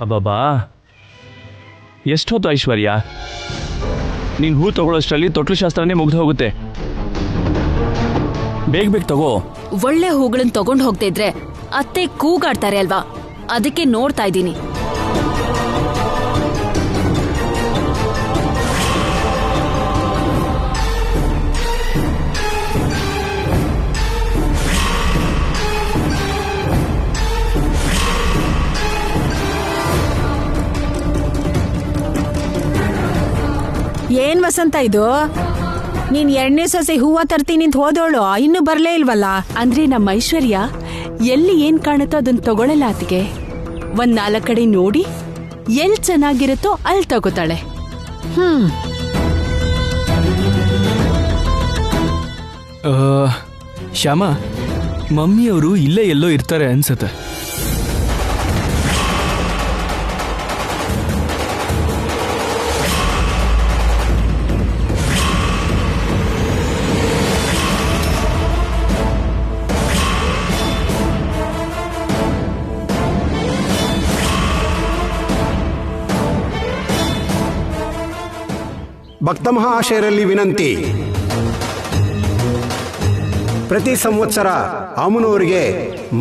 ಅಬ್ಬಬ್ಬಾ, ಎಷ್ಟೊತ್ತು ಐಶ್ವರ್ಯ, ನೀನು ಹೂ ತಗೊಳ್ಳೋಷ್ಟರಲ್ಲಿ ತೊಟ್ಲು ಶಾಸ್ತ್ರನೇ ಮುಗ್ದು ಹೋಗುತ್ತೆ. ಬೇಗ ಬೇಗ ತಗೋ. ಒಳ್ಳೆ ಹೂಗಳನ್ನ ತಗೊಂಡು ಹೋಗ್ತಾ ಇದ್ರೆ ಅತ್ತೆ ಕೂಗಾಡ್ತಾರೆ ಅಲ್ವಾ, ಅದಕ್ಕೆ ನೋಡ್ತಾ ಇದ್ದೀನಿ. ಏನ್ ವಸಂತ ಇದು? ನೀನ್ 2ನೇ ಸೊಸೆ ಹೂವ ತರ್ತೀನಿ ಅಂತ ಹೋದೋಳು ಇನ್ನೂ ಬರ್ಲೇ ಇಲ್ವಲ್ಲ? ಅಂದ್ರೆ ನಮ್ಮ ಐಶ್ವರ್ಯ ಎಲ್ಲಿ ಏನ್ ಕಾಣುತ್ತೋ ಅದನ್ನ ತಗೊಳಲ್ಲ ಅತ್ತಿಗೆ. 4 ಕಡೆ ನೋಡಿ ಎಲ್ ಚೆನ್ನಾಗಿರುತ್ತೋ ಅಲ್ಲಿ ತಗೋತಾಳೆ. ಶ್ಯಾಮ, ಮಮ್ಮಿಯವರು ಇಲ್ಲೇ ಎಲ್ಲೋ ಇರ್ತಾರೆ ಅನ್ಸತ್ತೆ. ಭಕ್ತ ಮಹಾಶಯರಲ್ಲಿ ವಿನಂತಿ. ಪ್ರತಿ ಸಂವತ್ಸರ ಅಮ್ಮನವರಿಗೆ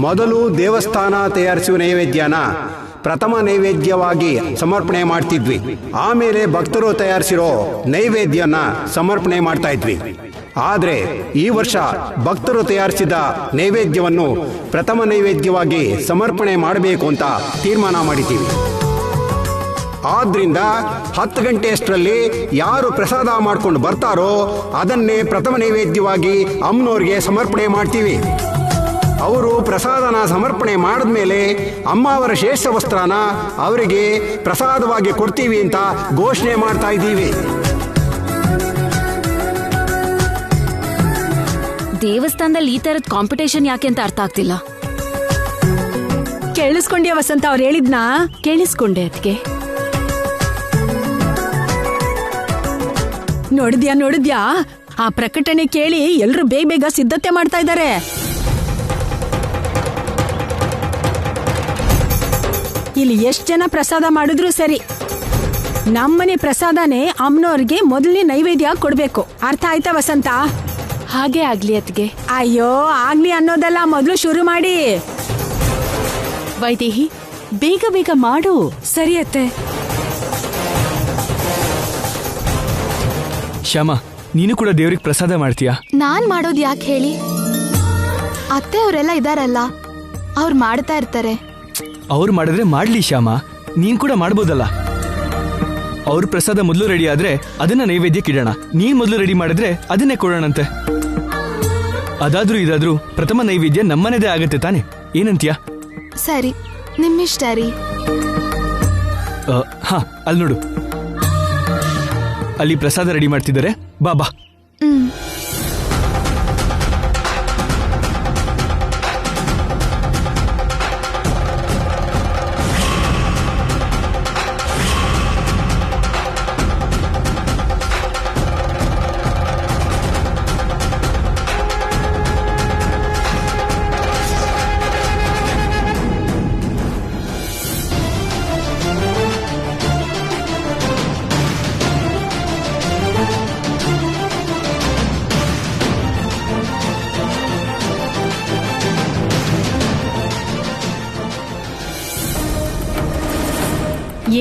ಮೊದಲು ದೇವಸ್ಥಾನ ತಯಾರಿಸುವ ನೈವೇದ್ಯನ ಪ್ರಥಮ ನೈವೇದ್ಯವಾಗಿ ಸಮರ್ಪಣೆ ಮಾಡ್ತಿದ್ವಿ. ಆಮೇಲೆ ಭಕ್ತರು ತಯಾರಿಸಿರೋ ನೈವೇದ್ಯನ ಸಮರ್ಪಣೆ ಮಾಡ್ತಾ ಇದ್ವಿ. ಆದರೆ ಈ ವರ್ಷ ಭಕ್ತರು ತಯಾರಿಸಿದ ನೈವೇದ್ಯವನ್ನು ಪ್ರಥಮ ನೈವೇದ್ಯವಾಗಿ ಸಮರ್ಪಣೆ ಮಾಡಬೇಕು ಅಂತ ತೀರ್ಮಾನ ಮಾಡಿದ್ದೀವಿ. ಆದ್ರಿಂದ 10 ಗಂಟೆಯಷ್ಟರಲ್ಲಿ ಯಾರು ಪ್ರಸಾದ ಮಾಡ್ಕೊಂಡು ಬರ್ತಾರೋ ಅದನ್ನೇ ಪ್ರಥಮ ನೈವೇದ್ಯವಾಗಿ ಅಮ್ಮನವ್ರಿಗೆ ಸಮರ್ಪಣೆ ಮಾಡ್ತೀವಿ. ಅವರು ಪ್ರಸಾದನ ಸಮರ್ಪಣೆ ಮಾಡಿದ್ಮೇಲೆ ಅಮ್ಮ ಅವರ ಶೇಷ ವಸ್ತ್ರನ ಅವರಿಗೆ ಪ್ರಸಾದವಾಗಿ ಕೊಡ್ತೀವಿ ಅಂತ ಘೋಷಣೆ ಮಾಡ್ತಾ ಇದ್ದೀವಿ. ದೇವಸ್ಥಾನದಲ್ಲಿ ಈ ತರದ ಕಾಂಪಿಟೇಷನ್ ಯಾಕೆ ಅಂತ ಅರ್ಥ ಆಗ್ತಿಲ್ಲ. ಕೇಳಿಸ್ಕೊಂಡ್ಯಾ ವಸಂತ ಅವ್ರು ಹೇಳಿದ್ನಾ? ಕೇಳಿಸ್ಕೊಂಡೆ ಅತ್ತಿಗೆ. ನೋಡಿದ್ಯಾ? ಆ ಪ್ರಕಟಣೆ ಕೇಳಿ ಎಲ್ರು ಬೇಗ ಬೇಗ ಸಿದ್ಧತೆ ಮಾಡ್ತಾ ಇದ್ದಾರೆ. ಇಲ್ಲಿ ಎಷ್ಟ್ ಜನ ಪ್ರಸಾದ ಮಾಡಿದ್ರು ಸರಿ, ನಮ್ಮನೆ ಪ್ರಸಾದನೇ ಅಮ್ಮನವ್ರಿಗೆ ಮೊದಲನೇ ನೈವೇದ್ಯ ಕೊಡ್ಬೇಕು. ಅರ್ಥ ಆಯ್ತಾ ವಸಂತ? ಹಾಗೆ ಆಗ್ಲಿ ಅತ್ತಿಗೆ. ಅಯ್ಯೋ, ಆಗ್ಲಿ ಅನ್ನೋದಲ್ಲ, ಮೊದಲು ಶುರು ಮಾಡಿ. ವೈದೇಹಿ, ಬೇಗ ಬೇಗ ಮಾಡು. ಸರಿ ಅತ್ತೆ. ಶ್ಯಾಮ, ನೀನು ಕೂಡ ದೇವ್ರಿಗೆ ಪ್ರಸಾದ ಮಾಡ್ತೀಯಾ? ನಾನ್ ಮಾಡೋದು ಯಾಕೆ ಹೇಳಿ? ಅತ್ತೆ ಅವರೆಲ್ಲ ಇದಾರಲ್ಲ, ಅವ್ರು ಮಾಡ್ತಾ ಇರ್ತಾರೆ. ಅವ್ರು ಮಾಡಿದ್ರೆ ಮಾಡ್ಲಿ ಶ್ಯಾಮ, ನೀನ್ ಕೂಡ ಮಾಡ್ಬೋದಲ್ಲ. ಅವ್ರ ಪ್ರಸಾದ ಮೊದಲು ರೆಡಿ ಆದ್ರೆ ಅದನ್ನ ನೈವೇದ್ಯಕ್ಕೆ ಇಡೋಣ. ನೀನ್ ಮೊದಲು ರೆಡಿ ಮಾಡಿದ್ರೆ ಅದನ್ನೇ ಕೊಡೋಣಂತೆ. ಅದಾದ್ರೂ ಇದಾದ್ರೂ ಪ್ರಥಮ ನೈವೇದ್ಯ ನಮ್ಮನೆದೇ ಆಗತ್ತೆ ತಾನೆ, ಏನಂತೀಯ? ಸರಿ, ನಿಮ್ಮಿಷ್ಟ ರೀ. ಹಾ, ಅಲ್ಲಿ ನೋಡು, ಅಲ್ಲಿ ಪ್ರಸಾದ ರೆಡಿ ಮಾಡ್ತಿದ್ದಾರೆ. ಬಾ.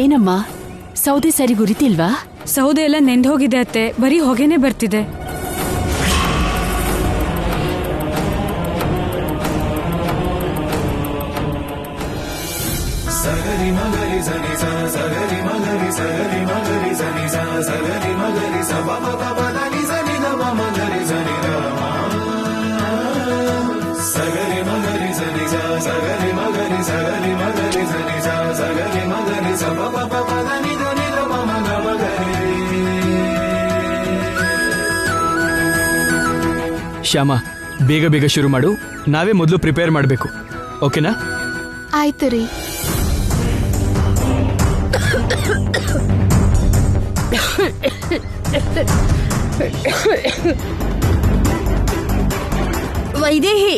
ಏನಮ್ಮ, ಸೌದೆ ಸರಿ ಗುರಿತಿಲ್ವಾ? ಸೌದೆ ಎಲ್ಲ ನೆಂದು ಹೋಗಿದೆ ಅತ್ತೆ, ಬರೀ ಹೊಗೆನೆ ಬರ್ತಿದೆ. ಶ್ಯಾಮ, ಬೇಗ ಬೇಗ ಶುರು ಮಾಡು. ನಾವೇ ಮೊದಲು ಪ್ರಿಪೇರ್ ಮಾಡಬೇಕು, ಓಕೆನಾ? ಆಯ್ತು ರೀ. ವೈದೇಹಿ,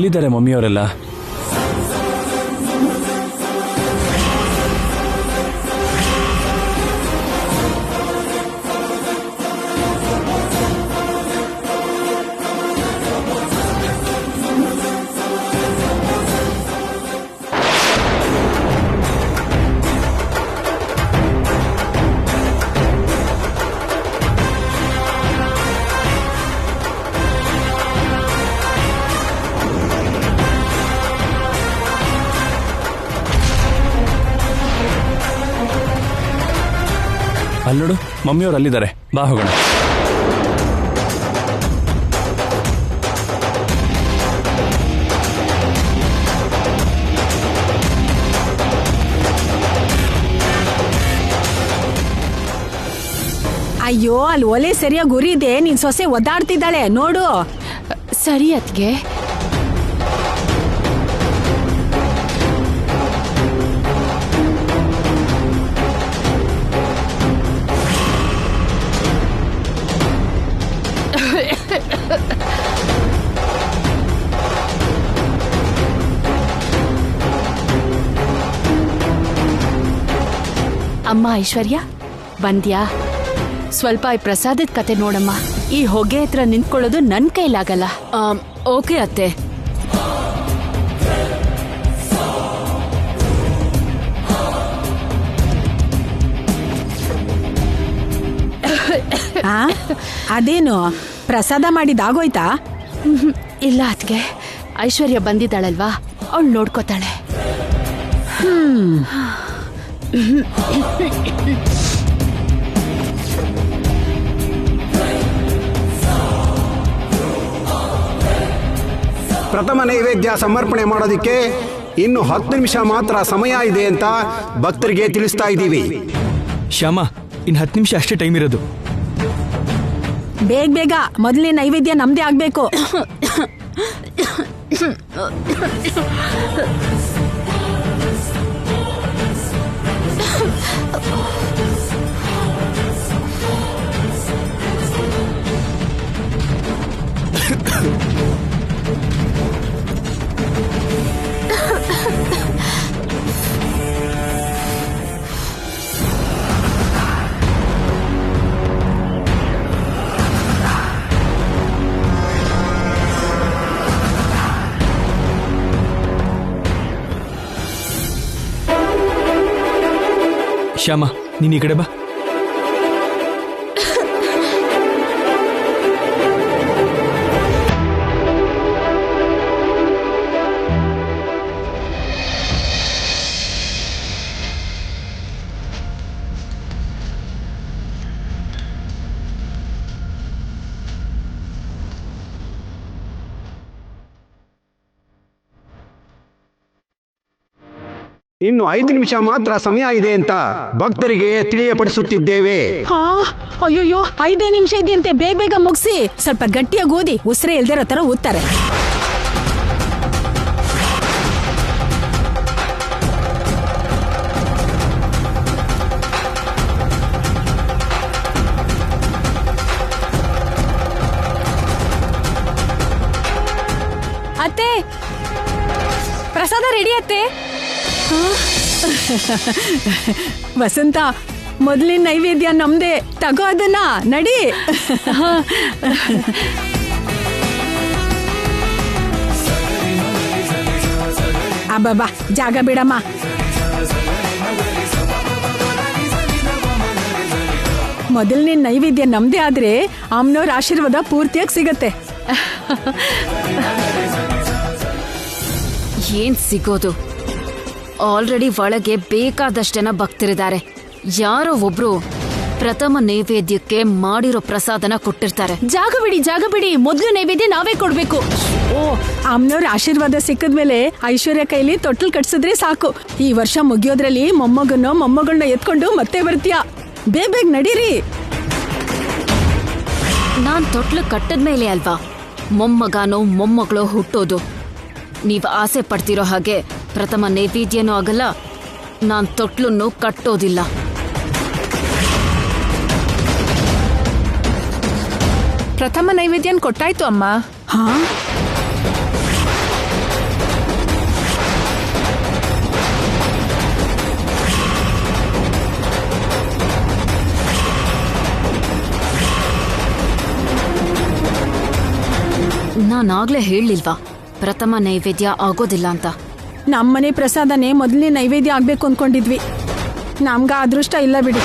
ಎಲ್ಲಿದ್ದಾರೆ ಮಮ್ಮಿಯವರೆಲ್ಲ? ಅಲ್ಲೋಡು, ಮಮ್ಮಿಯವ್ರು ಅಲ್ಲಿದ್ದಾರೆ, ಬಾ ಹೋಗೋಣ. ಅಯ್ಯೋ, ಅಲ್ಲಿ ಒಲೆ ಸರಿಯಾಗಿ ಉರಿದೆ, ನಿನ್ ಸೊಸೆ ಒದ್ದಾಡ್ತಿದ್ದಾಳೆ ನೋಡು. ಸರಿ ಅತ್ಗೆ. ಅಮ್ಮ ಐಶ್ವರ್ಯ, ಬಂದ್ಯಾ? ಸ್ವಲ್ಪ ಈ ಪ್ರಸಾದದ ಕತೆ ನೋಡಮ್ಮ. ಈ ಹೊಗೆ ಹತ್ರ ನಿಂತ್ಕೊಳ್ಳೋದು ನನ್ ಕೈಲಾಗಲ್ಲ. ಓಕೆ ಅತ್ತೆ. ಅದೇನು ಪ್ರಸಾದ ಮಾಡಿದಾಗೋಯ್ತಾ? ಇಲ್ಲ ಅತ್ಗೆ, ಐಶ್ವರ್ಯ ಬಂದಿದ್ದಾಳಲ್ವಾ, ಅವಳು ನೋಡ್ಕೋತಾಳೆ. ಪ್ರಥಮ ನೈವೇದ್ಯ ಸಮರ್ಪಣೆ ಮಾಡೋದಕ್ಕೆ ಇನ್ನು 10 ನಿಮಿಷ ಮಾತ್ರ ಸಮಯ ಇದೆ ಅಂತ ಭಕ್ತರಿಗೆ ತಿಳಿಸ್ತಾ ಇದ್ದೀವಿ. ಶ್ಯಾಮ, ಇನ್ನು 10 ನಿಮಿಷ ಅಷ್ಟೇ ಟೈಮ್ ಇರೋದು. ಬೇಗ ಬೇಗ ಮೊದಲನೇ ನೈವೇದ್ಯ ನಮ್ದೇ ಆಗ್ಬೇಕು. ಶ್ಯಾಮ, ನೀನ್ ಈ ಕಡೆ ಬಾ. ಇನ್ನು 5 ನಿಮಿಷ ಮಾತ್ರ ಸಮಯ ಇದೆ ಅಂತ ಭಕ್ತರಿಗೆ ತಿಳಿಯಪಡಿಸುತ್ತಿದ್ದೇವೆ. ಅಯ್ಯೋಯ್ಯೋ, 5 ನಿಮಿಷ ಇದೆಯಂತೆ, ಬೇಗ ಬೇಗ ಮುಗಿಸಿ. ಸ್ವಲ್ಪ ಗಟ್ಟಿಯಾಗಿ ಓದಿ, ಉಸಿರೇ ಇಲ್ದಿರೋ ತರ ಓದ್ತಾರೆ. ಅತ್ತೆ, ಪ್ರಸಾದ ರೆಡಿ ಅತ್ತೆ. ವಸಂತ, ಮೊದಲಿನ ನೈವೇದ್ಯ ನಮ್ದೇ, ತಗೋ ಅದನ್ನ, ನಡಿ. ಅಬ್ಬಬ್ಬಾ, ಜಾಗ ಬಿಡಮ್ಮ. ಮೊದಲನೇ ನೈವೇದ್ಯ ನಮ್ದೇ ಆದ್ರೆ ಅಮ್ಮನವ್ರ ಆಶೀರ್ವಾದ ಪೂರ್ತಿಯಾಗಿ ಸಿಗತ್ತೆ. ಏನ್ ಸಿಗೋದು? ಆಲ್ರೆಡಿ ಒಳಗೆ ಬೇಕಾದಷ್ಟು ಜನ ಭಕ್ತರಿದ್ದಾರೆ. ಯಾರೋ ಒಬ್ರು ಪ್ರಥಮ ನೈವೇದ್ಯಕ್ಕೆ ಮಾಡಿರೋ ಪ್ರಸಾದನ ಕೊಟ್ಟಿರ್ತಾರೆ. ಜಾಗ ಬಿಡಿ, ಜಾಗ ಬಿಡಿ, ಮೊದಲು ನೈವೇದ್ಯ ನಾವೇ ಕೊಡ್ಬೇಕು. ಅಮ್ಮನವ್ರ ಆಶೀರ್ವಾದ ಸಿಕ್ಕದ್ಮೇಲೆ ಐಶ್ವರ್ಯ ಕೈಲಿ ತೊಟ್ಲು ಕಟ್ಸಿದ್ರೆ ಸಾಕು. ಈ ವರ್ಷ ಮುಗಿಯೋದ್ರಲ್ಲಿ ಮೊಮ್ಮಗಳನ್ನ ಎತ್ಕೊಂಡು ಮತ್ತೆ ಬರ್ತೀಯಾ. ಬೇಗ ನಡೀರಿ. ನಾನ್ ತೊಟ್ಲು ಕಟ್ಟದ್ಮೇಲೆ ಅಲ್ವಾ ಮೊಮ್ಮಗನೋ ಮೊಮ್ಮಗಳೋ ಹುಟ್ಟೋದು. ನೀವ್ ಆಸೆ ಪಡ್ತಿರೋ ಹಾಗೆ ಪ್ರಥಮ ನೈವೇದ್ಯನೂ ಆಗಲ್ಲ, ನಾನ್ ತೊಟ್ಲನ್ನು ಕಟ್ಟೋದಿಲ್ಲ. ಪ್ರಥಮ ನೈವೇದ್ಯನ್ ಕೊಟ್ಟಾಯ್ತು ಅಮ್ಮ. ನಾನಾಗ್ಲೇ ಹೇಳಲಿಲ್ವಾ ಪ್ರಥಮ ನೈವೇದ್ಯ ಆಗೋದಿಲ್ಲ ಅಂತ? ನಮ್ಮನೆ ಪ್ರಸಾದನೇ ಮೊದಲನೇ ನೈವೇದ್ಯ ಆಗ್ಬೇಕು ಅನ್ಕೊಂಡಿದ್ವಿ. ನಮ್ಗ ಅದೃಷ್ಟ ಇಲ್ಲ ಬಿಡಿ.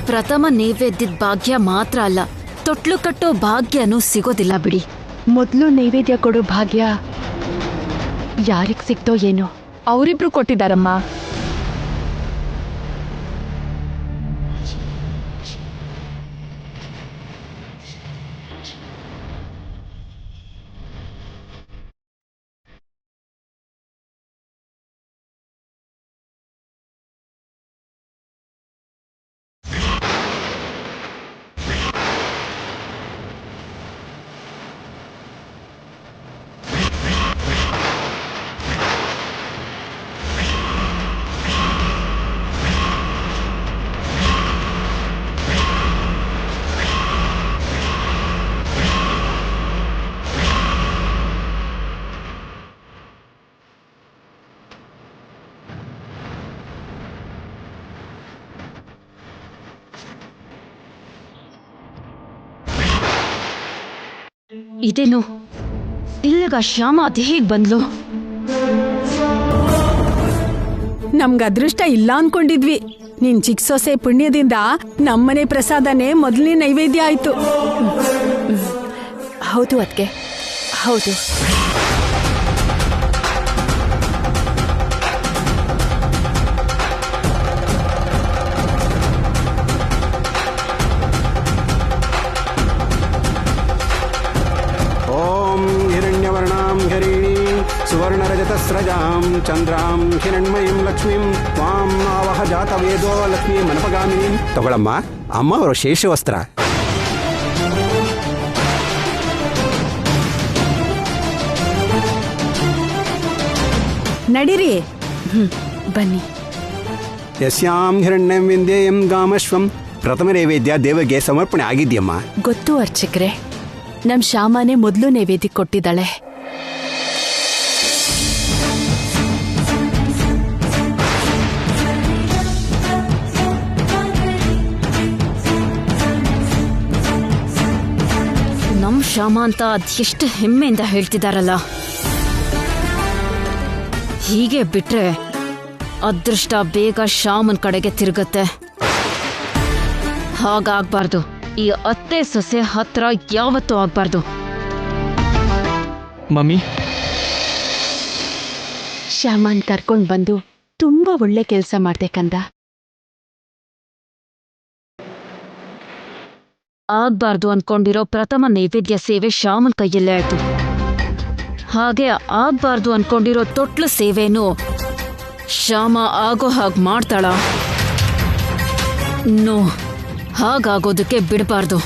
ಪ್ರಥಮ ನೈವೇದ್ಯದ ಭಾಗ್ಯ ಮಾತ್ರ ಅಲ್ಲ, ತೊಟ್ಲು ಕಟ್ಟೋ ಭಾಗ್ಯನೂ ಸಿಗೋದಿಲ್ಲ ಬಿಡಿ. ಮೊದಲು ನೈವೇದ್ಯ ಕೊಡೋ ಭಾಗ್ಯ ಯಾರಿಗ್ ಸಿಕ್ತೋ ಏನೋ. ಅವರಿಬ್ರು ಕೊಟ್ಟಿದ್ದಾರಮ್ಮ. ಇದೇನು ಇಲ್ಲಿಗ ಶ್ಯಾಮ ಅದು ಹೇಗ್ ಬಂದ್ಲು? ನಮ್ಗ ಅದೃಷ್ಟ ಇಲ್ಲ ಅನ್ಕೊಂಡಿದ್ವಿ. ನಿನ್ ಚಿಕ್ಕ ಸೊಸೆ ಪುಣ್ಯದಿಂದ ನಮ್ಮನೆ ಪ್ರಸಾದನೇ ಮೊದಲನೇ ನೈವೇದ್ಯ ಆಯ್ತು. ಹೌದು ಅದ್ಕೆ, ಹೌದು. ಸುವರ್ಣರಜತಸ್ರಜಾಂ ಚಂದ್ರಾಂ ಹಿರಣ್ಮಯೀಂ ಲಕ್ಷ್ಮೀಂ ತ್ವಾಂ ಆವಹ ಜಾತವೇದೋ ಲಕ್ಷ್ಮೀ ಮನಪಗಾಮಿನೀಂ. ತಗೊಳಮ್ಮ, ಅಮ್ಮ ಅವರ ಶೇಷವಸ್ತ್ರ. ನಡೀರಿ. ಬನ್ನಿ. ಯಸ್ಯಾಂ ಹಿರಣ್ಯಂ ವಿಂದೇಯಂ ಗಾಮಶ್ವಂ. ಪ್ರಥಮ ನೈವೇದ್ಯ ದೇವಗೆ ಸಮರ್ಪಣೆ ಆಗಿದ್ಯಮ್ಮ. ಗೊತ್ತು ಅರ್ಚಕ್ರೆ, ನಮ್ ಶ್ಯಾಮನೇ ಮೊದಲು ನೈವೇದ್ಯ ಕೊಟ್ಟಿದ್ದಾಳೆ. ನಮ್ ಶ್ಯಾಮ ಅಂತ ಅದೆಷ್ಟು ಹೆಮ್ಮೆಯಿಂದ ಹೇಳ್ತಿದಾರಲ್ಲ. ಹೀಗೆ ಬಿಟ್ರೆ ಅದೃಷ್ಟ ಬೇಗ ಶ್ಯಾಮನ್ ಕಡೆಗೆ ತಿರುಗತ್ತೆ. ಹಾಗಾಗ್ಬಾರ್ದು. ಈ ಅತ್ತೆ ಸೊಸೆ ಹತ್ರ ಯಾವತ್ತೂ ಆಗ್ಬಾರ್ದು. ಮಮ್ಮಿ, ಶ್ಯಾಮನ್ ಕರ್ಕೊಂಡ್ ಬಂದು ತುಂಬಾ ಒಳ್ಳೆ ಕೆಲ್ಸ ಮಾಡ್ದೆ ಕಂದ. ಆಗ್ಬಾರ್ದು ಅನ್ಕೊಂಡಿರೋ ಪ್ರಥಮ ನೈವೇದ್ಯ ಸೇವೆ ಶ್ಯಾಮನ್ ಕೈಯಲ್ಲೇ ಆಯ್ತು. ಹಾಗೆ ಆಗ್ಬಾರ್ದು ಅನ್ಕೊಂಡಿರೋ ತೊಟ್ಲು ಸೇವೆನೂ ಶ್ಯಾಮ ಆಗೋ ಹಾಗೆ ಮಾಡ್ತಾಳ? ನೋ, ಹಾಗಾಗೋದಕ್ಕೆ ಬಿಡಬಾರ್ದು.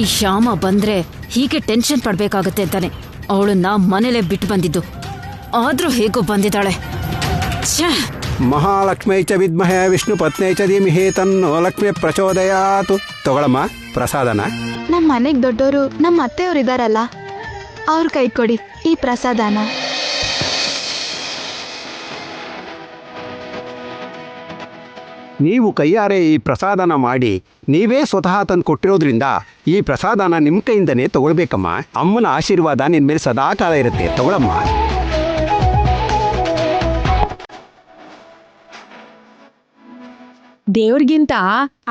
ಈ ಶ್ಯಾಮ ಬಂದ್ರೆ ಹೀಗೆ ಟೆನ್ಷನ್ ಪಡ್ಬೇಕಾಗತ್ತೆ ಅಂತಾನೆ ಅವಳನ್ನ ಮನೇಲೆ ಬಿಟ್ಟು ಬಂದಿದ್ದು. ಆದ್ರೂ ಹೇಗೋ ಬಂದಿದ್ದಾಳೆ. ಛೇ! ಮಹಾಲಕ್ಷ್ಮೈ ಚ ವಿದ್ಮಹೇ ವಿಷ್ಣು ಪತ್ನೇ ಚ ಧೀಮಹಿ ತನ್ನೋ ಲಕ್ಷ್ಮಿ ಪ್ರಚೋದಯಾತು. ತಗೊಳಮ್ಮ ಪ್ರಸಾದನ. ನಮ್ಮ ಮನೆಗೆ ದೊಡ್ಡವರು ನಮ್ಮ ಅತ್ತೆಯವರು ಇದಾರಲ್ಲ, ಅವ್ರ ಕೈ ಕೊಡಿ ಈ ಪ್ರಸಾದನ. ನೀವು ಕೈಯಾರೆ ಈ ಪ್ರಸಾದನ ಮಾಡಿ ನೀವೇ ಸ್ವತಃ ತಂದು ಕೊಟ್ಟಿರೋದ್ರಿಂದ ಈ ಪ್ರಸಾದನ ನಿಮ್ಮ ಕೈಯಿಂದನೇ ತಗೊಳ್ಬೇಕಮ್ಮ. ಅಮ್ಮನ ಆಶೀರ್ವಾದ ನಿನ್ನ ಮೇಲೆ ಸದಾಕಾಲ ಇರುತ್ತೆ. ತಗೊಳಮ್ಮ. ದೇವ್ರಿಗಿಂತ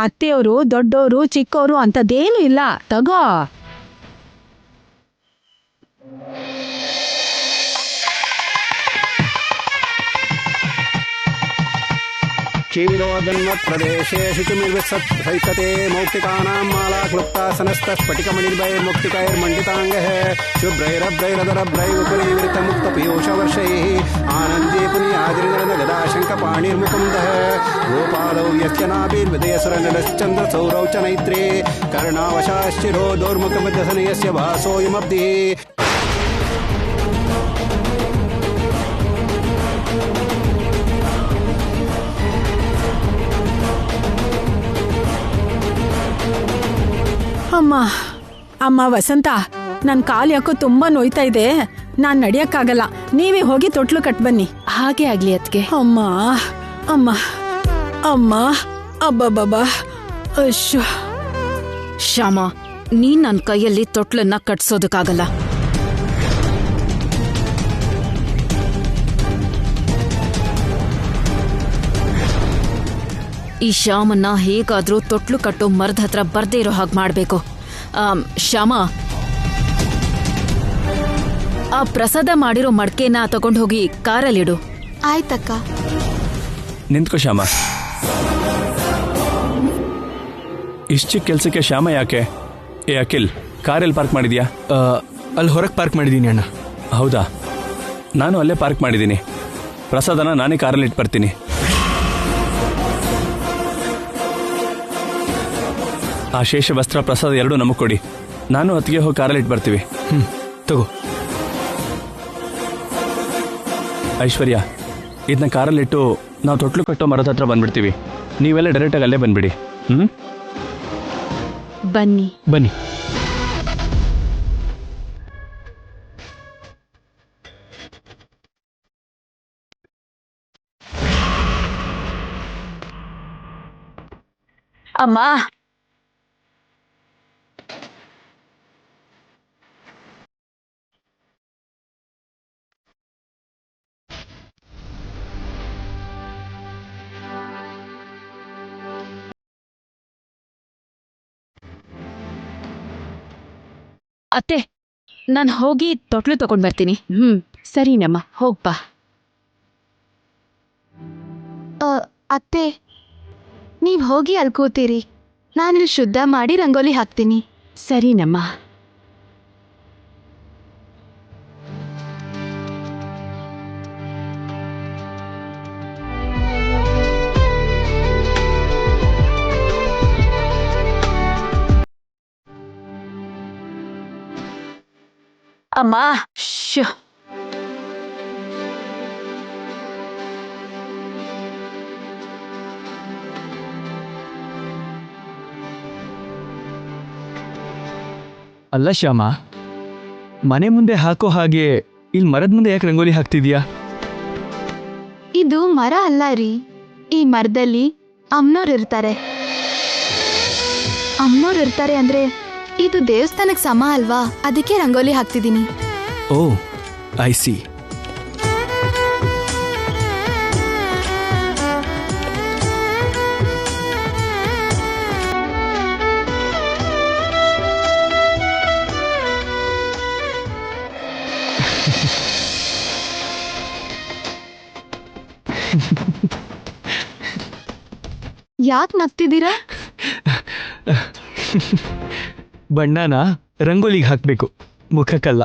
ಅತ್ತೆಯವರು ದೊಡ್ಡವರು ಚಿಕ್ಕವರು ಅಂತದೇನು ಇಲ್ಲ. ತಗೋ. ಕ್ಷೀರೋದನ್ವತ್ಪ್ರದೇಶೇ ಶುಚಿಮಿರ್ವಿತ್ಸೈಕತೆ ಮೌಕ್ತಿಕಾನಾಂ ಮಾಲಾ ಕ್ಲುಪ್ತಾಸನಸ್ತಸ್ಫಟಿಕಮಣಿರ್ಭೈರ್ಮುಕ್ತಿಕೈರ್ಮಂಡಿತಾಂಗಃ ಶುಭ್ರೈರಭ್ರೈರದರಭ್ರೈರುಪರಿವೃತಮುಕ್ತಪೀಯೂಷवर्षैः आनन्दे पुण्याद्रिनरनगदाशङ्कपाणिर्मुकुन्दः गोपालौ यस्य नाभिर्विदयसुरनलश्चन्द्रसौरौ च नैत्रे कर्णावशाश्चिरो दौर्मुखमध्यसनयस्य वासोऽयमब्धिः. ಅಮ್ಮ ಅಮ್ಮ ವಸಂತ, ನನ್ನ ಕಾಲು ಯಾಕೋ ತುಂಬಾ ನೋಯ್ತಾ ಇದೆ. ನಾನ್ ನಡಿಯಕ್ಕಾಗಲ್ಲ. ನೀವೇ ಹೋಗಿ ತೊಟ್ಲು ಕಟ್ ಬನ್ನಿ. ಹಾಗೆ ಆಗ್ಲಿ ಅದ್ಕೆ. ಅಮ್ಮ ಅಮ್ಮ ಅಮ್ಮ ಅಬ್ಬಬ್ಬಬ್ಬ. ಅಶ್ಶೋ. ಶ್ಯಾಮ, ನೀನ್ ನನ್ನ ಕೈಯಲ್ಲಿ ತೊಟ್ಲನ್ನ ಕಟ್ಸೋದಕ್ಕಾಗಲ್ಲ. ಈ ಶ್ಯಾಮನ್ನ ಹೇಗಾದ್ರೂ ತೊಟ್ಲು ಕಟ್ಟೋ ಮರದ ಹತ್ರ ಬರ್ದೇ ಇರೋ ಹಾಗೆ ಮಾಡ್ಬೇಕು. ಶ್ಯಾಮ, ಆ ಪ್ರಸಾದ ಮಾಡಿರೋ ಮಡ್ಕೆನ ತಗೊಂಡೋಗಿ ಕಾರಲ್ಲಿಡು. ಆಯ್ತಕ್ಕ. ನಿಂತ್ಕೋ ಶ್ಯಾಮ. ಇಷ್ಟು ಚಿಕ್ಕ ಕೆಲಸಕ್ಕೆ ಶ್ಯಾಮ ಯಾಕೆ? ಏ ಅಖಿಲ್, ಕಾರಲ್ಲಿ ಪಾರ್ಕ್ ಮಾಡಿದ್ಯಾ? ಅಲ್ಲಿ ಹೊರಗೆ ಪಾರ್ಕ್ ಮಾಡಿದ್ದೀನಿ ಅಣ್ಣ. ಹೌದಾ, ನಾನು ಅಲ್ಲೇ ಪಾರ್ಕ್ ಮಾಡಿದ್ದೀನಿ. ಪ್ರಸಾದನ ನಾನೇ ಕಾರಲ್ಲಿ ಇಟ್ಟು ಬರ್ತೀನಿ. ಆ ಶೇಷ ವಸ್ತ್ರ ಪ್ರಸಾದ ಎರಡೂ ನಮಗೆ ಕೊಡಿ. ನಾನು ಹೊತ್ತಿಗೆ ಹೋಗಿ ಕಾರಲ್ಲಿ ಇಟ್ಟು ಬರ್ತೀವಿ. ತಗೋ. ಐಶ್ವರ್ಯ, ಇದನ್ನ ಕಾರಲ್ಲಿಟ್ಟು ನಾವು ತೊಟ್ಲು ಕಟ್ಟೋ ಮರದ ಹತ್ರ ಬಂದ್ಬಿಡ್ತೀವಿ. ನೀವೆಲ್ಲ ಡೈರೆಕ್ಟಾಗಿ ಅಲ್ಲೇ ಬಂದ್ಬಿಡಿ. ಬನ್ನಿ. ಬನ್ನಿ. ಅಮ್ಮ, ಅತ್ತೆ, ನಾನು ಹೋಗಿ ತೊಟ್ಲು ತಗೊಂಡ್ ಬರ್ತೀನಿ. ಸರಿನಮ್ಮ, ಹೋಗ್ಬಾ. ಅತ್ತೆ, ನೀವ್ ಹೋಗಿ ಅಲ್ಲಿ ಕೂತೀರಿ. ನಾನಿಲ್ಲಿ ಶುದ್ಧ ಮಾಡಿ ರಂಗೋಲಿ ಹಾಕ್ತೀನಿ. ಸರಿನಮ್ಮ. ಅಮ್ಮ, ಶ್ಯೋ. ಅಲ್ಲ ಶ್ಯಾಮ, ಮನೆ ಮುಂದೆ ಹಾಕೋ ಹಾಗೆ ಇಲ್ಲಿ ಮರದ ಮುಂದೆ ಯಾಕೆ ರಂಗೋಲಿ ಹಾಕ್ತಿದ್ಯಾ? ಇದು ಮರ ಅಲ್ಲ ರೀ. ಈ ಮರದಲ್ಲಿ ಅಮ್ಮನವ್ರು ಇರ್ತಾರೆ. ಅಮ್ಮನವ್ರು ಇರ್ತಾರೆ ಅಂದ್ರೆ ಇದು ದೇವಸ್ಥಾನಕ್ಕೆ ಸಮ ಅಲ್ವಾ? ಅದಕ್ಕೆ ರಂಗೋಲಿ ಹಾಕ್ತಿದ್ದೀನಿ. ಓ, ಐ ಸಿ. ಯಾಕೆ ನಗ್ತಿದ್ದೀರಾ? ಬಣ್ಣನ ರಂಗೋಲಿಗೆ ಹಾಕಬೇಕು, ಮುಖಕ್ಕಲ್ಲ.